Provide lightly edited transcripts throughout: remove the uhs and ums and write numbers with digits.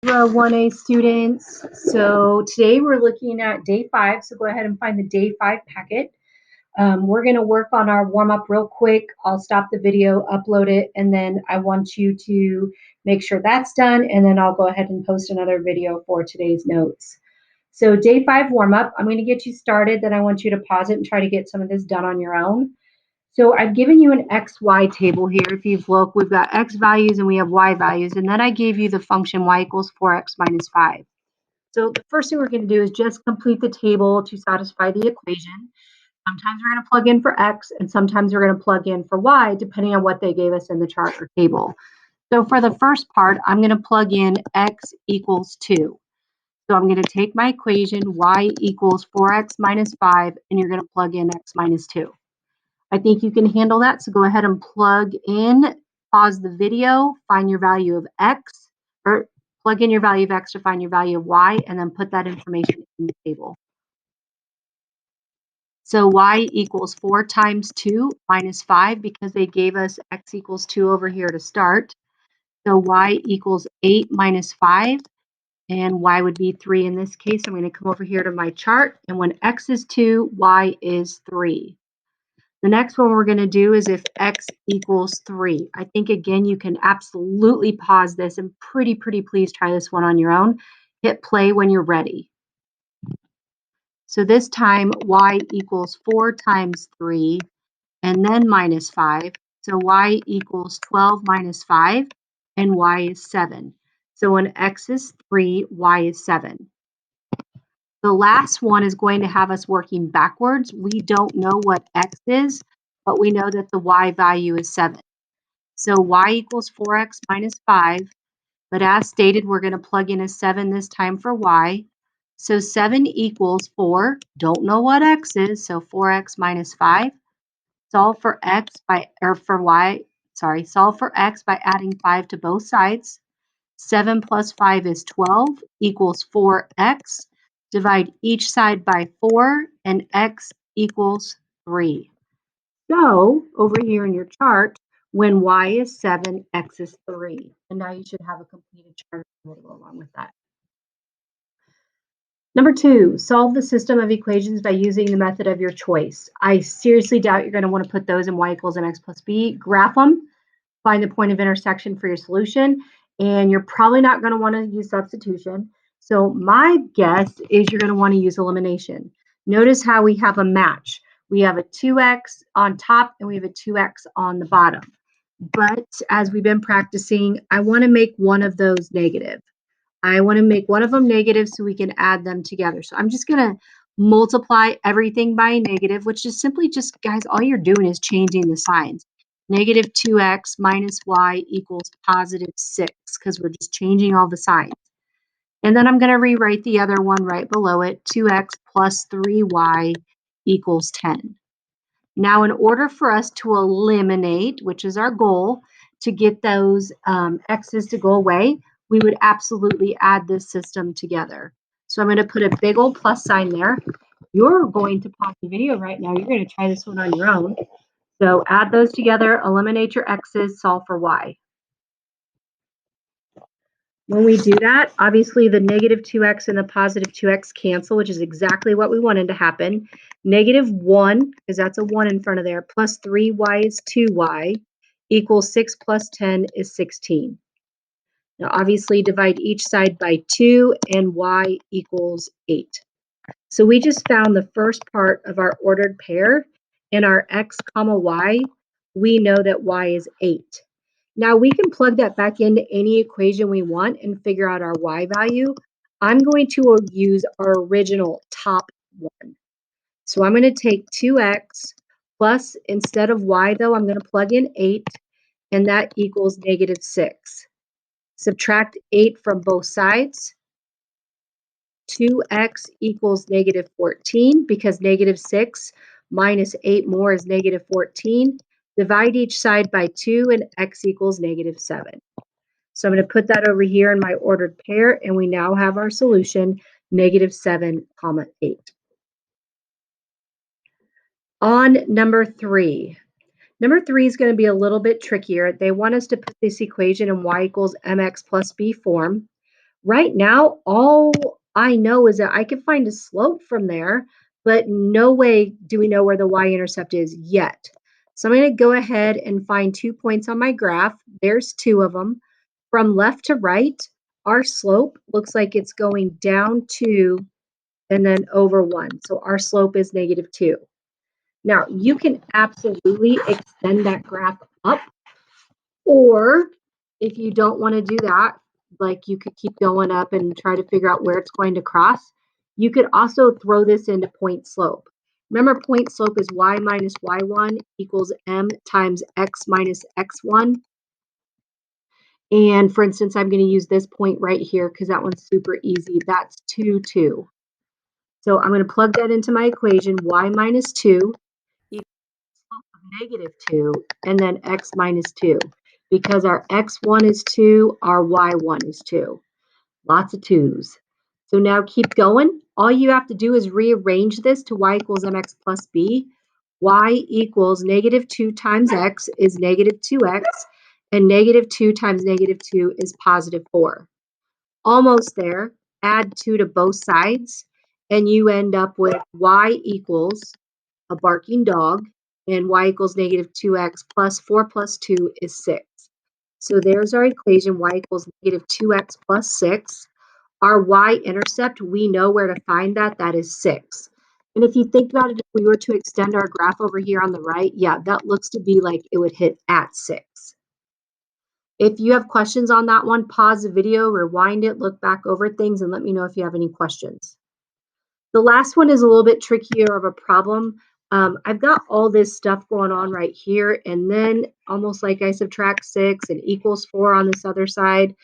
1A students. So today we're looking at day 5. So go ahead and find the day 5 packet. We're going to work on our warm up real quick. I'll stop the video, upload it, and then I want you to make sure that's done. And then I'll go ahead and post another video for today's notes. So day 5 warm up, I'm going to get you started. Then I want you to pause it and try to get some of this done on your own. So I've given you an XY table here. If you've looked, we've got X values and we have Y values. And then I gave you the function Y equals 4X minus 5. So the first thing we're going to do is just complete the table to satisfy the equation. Sometimes we're going to plug in for X and sometimes we're going to plug in for Y, depending on what they gave us in the chart or table. So for the first part, I'm going to plug in X equals 2. So I'm going to take my equation, Y equals 4X minus 5, and you're going to plug in X minus 2. I think you can handle that. So go ahead and plug in, pause the video, find your value of X, or plug in your value of X to find your value of Y, and then put that information in the table. So Y equals 4 times 2 minus 5 because they gave us X equals 2 over here to start. So Y equals 8 minus 5, and Y would be 3 in this case. I'm going to come over here to my chart, and when X is 2, Y is 3. The next one we're going to do is if X equals 3. I think, again, you can absolutely pause this and pretty please try this one on your own. Hit play when you're ready. So this time, Y equals 4 times 3, and then minus 5. So Y equals 12 minus 5, and Y is 7. So when X is 3, Y is 7. The last one is going to have us working backwards. We don't know what X is, but we know that the Y value is 7. So Y equals 4X minus 5, but as stated, we're going to plug in a 7 this time for Y. So 7 equals 4. Don't know what X is, so 4X minus 5. Solve for X by, or for Y, sorry, solve for X by adding 5 to both sides. 7 plus 5 is 12 equals 4X. Divide each side by 4, and X equals 3. So over here in your chart, when Y is 7, X is 3. And now you should have a completed chart to go along with that. Number 2, solve the system of equations by using the method of your choice. I seriously doubt you're going to want to put those in Y equals MX plus B. Graph them, find the point of intersection for your solution, and you're probably not going to want to use substitution. So my guess is you're going to want to use elimination. Notice how we have a match. We have a 2x on top and we have a 2x on the bottom. But as we've been practicing, I want to make one of those negative. I want to make one of them negative so we can add them together. So I'm just going to multiply everything by negative, which is simply just, guys, all you're doing is changing the signs. Negative 2x minus y equals positive 6 because we're just changing all the signs. And then I'm going to rewrite the other one right below it. 2x plus 3y equals 10. Now, in order for us to eliminate, which is our goal, to get those x's to go away, we would absolutely add this system together. So I'm going to put a big old plus sign there. You're going to pause the video right now. You're going to try this one on your own. So add those together, eliminate your x's, solve for y. When we do that, obviously the negative 2x and the positive 2x cancel, which is exactly what we wanted to happen. Negative 1, because that's a 1 in front of there, plus 3y is 2y, equals 6 plus 10 is 16. Now, obviously, divide each side by 2, and y equals 8. So we just found the first part of our ordered pair. In our x comma y, we know that y is 8. Now we can plug that back into any equation we want and figure out our y value. I'm going to use our original top one. So I'm going to take 2x plus, instead of y though, I'm going to plug in 8, and that equals negative 6. Subtract 8 from both sides. 2x equals negative 14 because negative 6 minus 8 more is negative 14. Divide each side by 2 and x equals negative 7. So I'm going to put that over here in my ordered pair, and we now have our solution, negative 7, 8. On number 3. Number 3 is going to be a little bit trickier. They want us to put this equation in y equals mx plus b form. Right now, all I know is that I can find a slope from there, but no way do we know where the y-intercept is yet. So I'm going to go ahead and find 2 points on my graph. There's 2 of them. From left to right, our slope looks like it's going down 2 and then over 1. So our slope is -2. Now, you can absolutely extend that graph up, or if you don't want to do that, like you could keep going up and try to figure out where it's going to cross. You could also throw this into point slope. Remember, point slope is y minus y1 equals m times x minus x1. And for instance, I'm going to use this point right here because that one's super easy. That's 2, 2. So I'm going to plug that into my equation, y minus 2 equals slope of -2, and then x minus 2. Because our x1 is 2, our y1 is 2. Lots of 2's. So now keep going. All you have to do is rearrange this to y equals mx plus b. Y equals -2 times x is -2x, and -2 times -2 is +4. Almost there. Add 2 to both sides, and you end up with y equals a barking dog, and y equals -2x plus 4 plus 2 is 6. So there's our equation, y equals -2x plus 6. Our y-intercept, we know where to find that. That is 6. And if you think about it, if we were to extend our graph over here on the right, yeah, that looks to be like it would hit at 6. If you have questions on that one, pause the video, rewind it, look back over things, and let me know if you have any questions. The last one is a little bit trickier of a problem. I've got all this stuff going on right here, and then almost like I subtract 6 and equals 4 on this other side.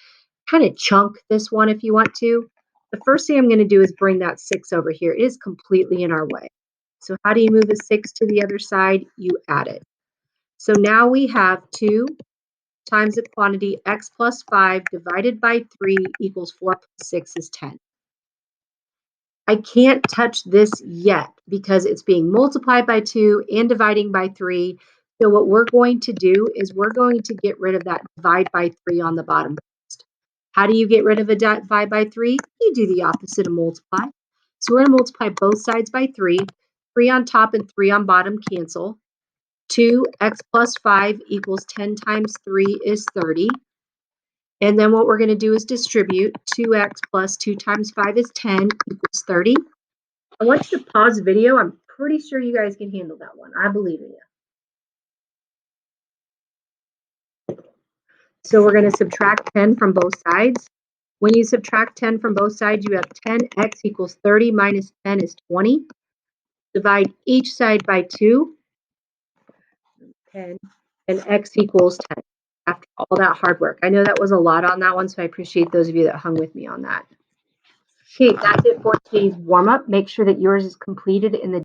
Kind of chunk this one if you want to. The first thing I'm going to do is bring that 6 over here. It is completely in our way. So how do you move a 6 to the other side? You add it. So now we have 2 times the quantity x plus 5 divided by 3 equals 4 plus 6 is 10. I can't touch this yet because it's being multiplied by 2 and dividing by 3. So what we're going to do is we're going to get rid of that divide by 3 on the bottom first. How do you get rid of a divide by 3? You do the opposite of multiply. So we're going to multiply both sides by 3. 3 on top and 3 on bottom cancel. 2x plus 5 equals 10 times 3 is 30. And then what we're going to do is distribute. 2x plus 2 times 5 is 10 equals 30. I want you to pause the video. I'm pretty sure you guys can handle that one. I believe in you. So we're going to subtract 10 from both sides. When you subtract 10 from both sides, you have 10x equals 30 minus 10 is 20. Divide each side by 2, 10, and x equals 10 after all that hard work. I know that was a lot on that one, so I appreciate those of you that hung with me on that. Okay, that's it for today's warm-up. Make sure that yours is completed in the